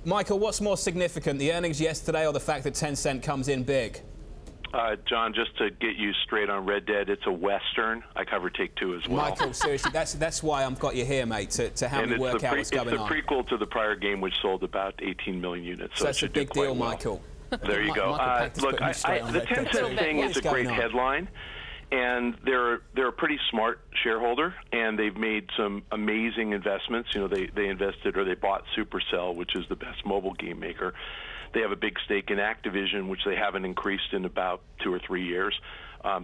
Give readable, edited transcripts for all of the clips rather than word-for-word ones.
Michael, what's more significant, the earnings yesterday or the fact that Tencent comes in big? John, just to get you straight on Red Dead, it's a Western. I cover Take-Two as well. Michael, seriously, that's why I've got you here, mate, to help me work out what's going on. It's the prequel to the prior game, which sold about 18 million units. So that's a big deal, well. Michael. There you go. Look, the Tencent thing is a great headline. And they're a pretty smart shareholder, and they've made some amazing investments. You know, they invested, or they bought Supercell, which is the best mobile game maker. They have a big stake in Activision, which they haven't increased in about 2 or 3 years.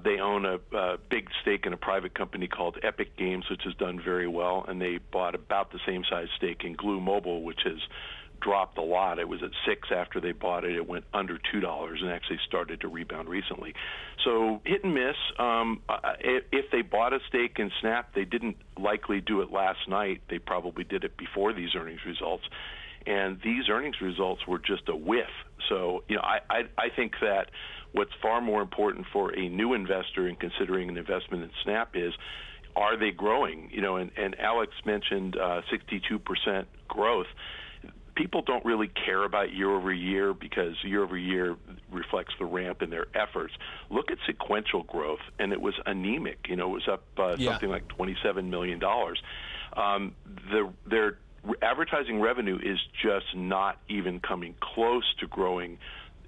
They own a big stake in a private company called Epic Games, which has done very well, and they bought about the same size stake in Glue Mobile, which has dropped a lot. It was at $6 after they bought it. It went under $2 and actually started to rebound recently. So hit and miss. If they bought a stake in Snap, they didn't likely do it last night. They probably did it before these earnings results. And these earnings results were just a whiff. So, you know, I think that what's far more important for a new investor in considering an investment in Snap is, are they growing? You know, and Alex mentioned 62% growth. People don't really care about year over year because year over year reflects the ramp in their efforts. Look at sequential growth, and it was anemic. You know, it was up something like $27 million. Their advertising revenue is just not even coming close to growing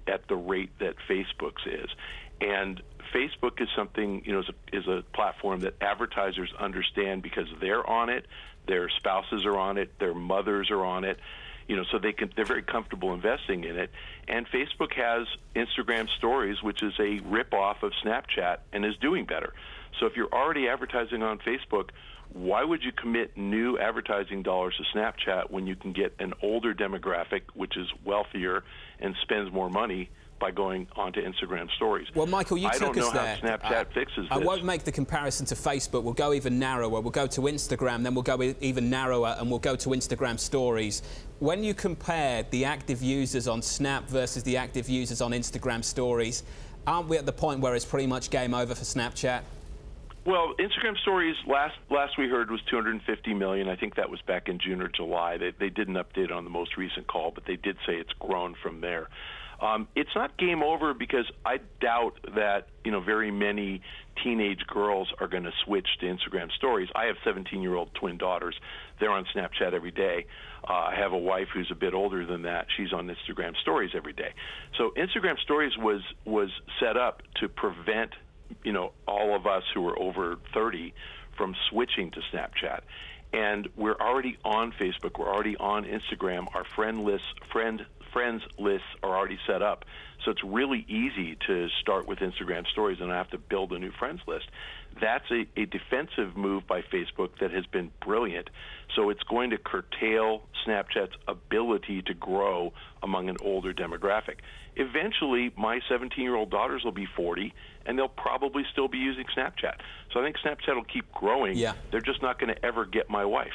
at the rate that Facebook's is. And Facebook is something, you know, is a platform that advertisers understand because they're on it, their spouses are on it, their mothers are on it. You know, so they're very comfortable investing in it. And Facebook has Instagram Stories, which is a ripoff of Snapchat, and is doing better. So if you're already advertising on Facebook, why would you commit new advertising dollars to Snapchat when you can get an older demographic, which is wealthier and spends more money, by going onto Instagram Stories? Well, Michael, you took us there. I don't know how Snapchat fixes this. I won't make the comparison to Facebook. We'll go even narrower. We'll go to Instagram, then we'll go even narrower, and we'll go to Instagram Stories. When you compare the active users on Snap versus the active users on Instagram Stories, aren't we at the point where it's pretty much game over for Snapchat? Well, Instagram Stories, last we heard, was 250 million. I think that was back in June or July. They didn't update on the most recent call, but they did say it's grown from there. It's not game over because I doubt that, you know, very many teenage girls are going to switch to Instagram Stories. I have 17-year-old twin daughters. They're on Snapchat every day. I have a wife who's a bit older than that. She's on Instagram Stories every day. So Instagram Stories was set up to prevent, you know, all of us who are over 30 from switching to Snapchat. And we're already on Facebook. We're already on Instagram. Our friends lists are already set up. So it's really easy to start with Instagram Stories and I have to build a new friends list. That's a defensive move by Facebook that has been brilliant. So it's going to curtail Snapchat's ability to grow among an older demographic. Eventually, my 17-year-old daughters will be 40, and they'll probably still be using Snapchat. So I think Snapchat will keep growing. Yeah. They're just not going to ever get my wife.